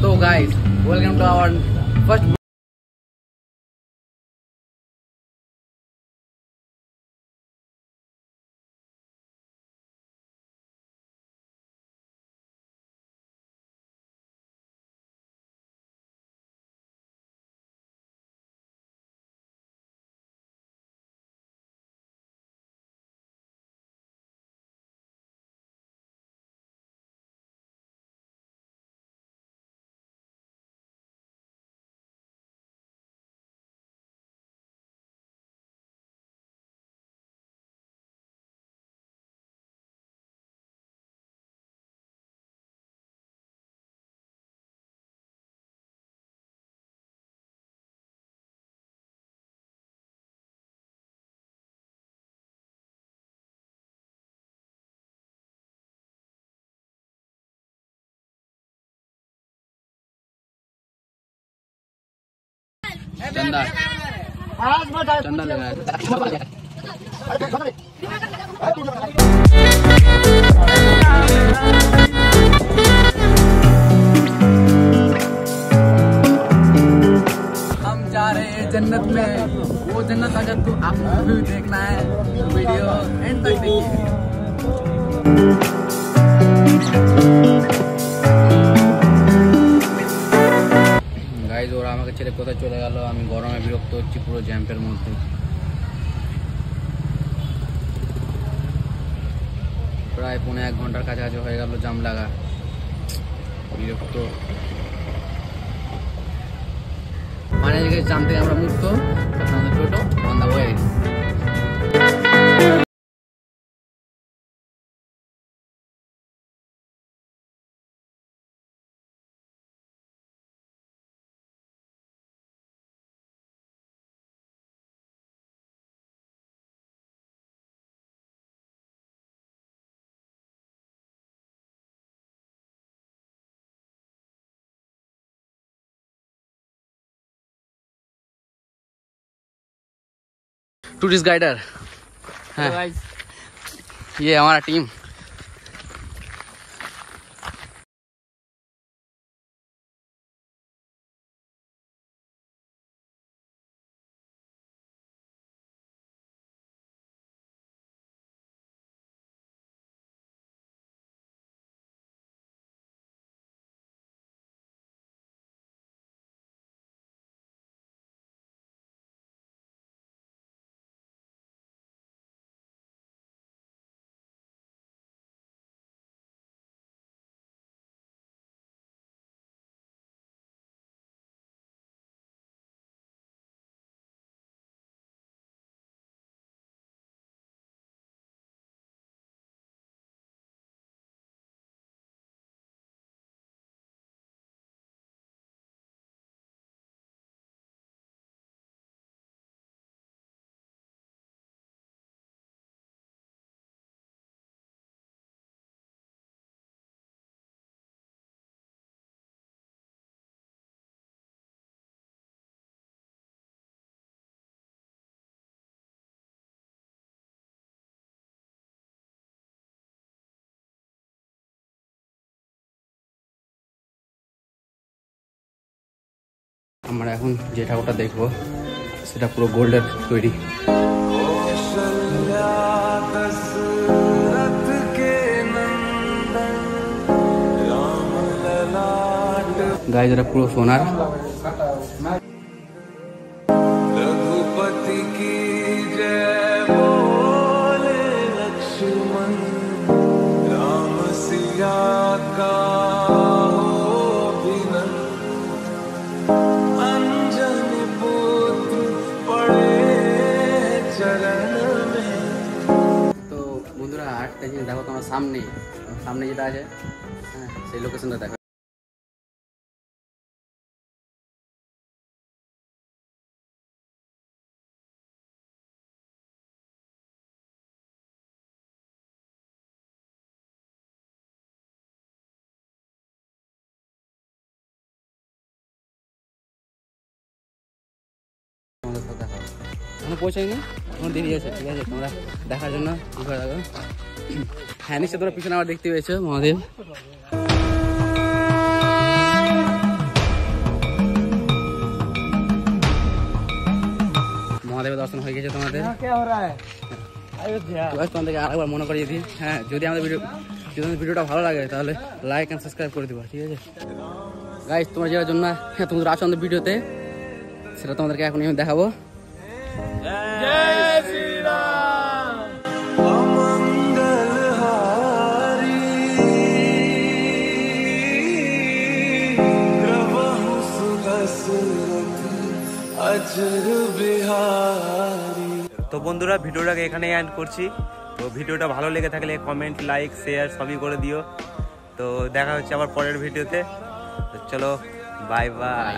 So guys, welcome to our first चंदा चंदा लगाया। हम जा रहे हैं जन्नत में। वो जन्नत अगर तू आपको भी देखना है तो वीडियो एंड तक देखिए। गाइस ওরা আমাকে ছেড়ে কোথায় চলে গেল, আমি গরমে বিরক্ত হচ্ছি পুরো জ্যাম্পের মধ্যে। প্রায় 1.5 ঘন্টার কাছাকাছি হয়ে গেল জাম লাগা, বিরক্ত। মানে জাম থেকে আমরা মুক্ত, আপনাদের টোটো on the way. Tourist guider है ये हमारा टीम। আমরা এখন যে ঠাকুরটা দেখবো সেটা পুরো গোল্ডের তৈরি। গাইজ এটা পুরো সোনার। দেখো তোমার সামনে সামনে যেটা আছে, হ্যাঁ সেই লোকেশনটা দেখো। এখনো পৌঁছায়নি, এখন দেরি আছে। ঠিক আছে, তোমরা দেখার জন্য কি করে দেখো। হ্যাঁ নিশ্চয় তোমরা পিছনে আবার দেখতে পেয়েছো মহাদেব। তোমাদেরকে আরেকবার মনে করিয়ে দিই, হ্যাঁ যদি আমাদের ভিডিওটা ভালো লাগে তাহলে লাইক এন্ড সাবস্ক্রাইব করে দিবা, ঠিক আছে গাইস। তোমরা যেটার জন্য তোমরা আসো আমাদের ভিডিওতে সেটা তোমাদেরকে এখন আমি দেখাবো। তো বন্ধুরা ভিডিওটাকে এখানেই এন্ড করছি। তো ভিডিওটা ভালো লেগে থাকলে কমেন্ট, লাইক, শেয়ার সবই করে দিও। তো দেখা হচ্ছে আবার পরের ভিডিওতে। তো চলো বাই বাই।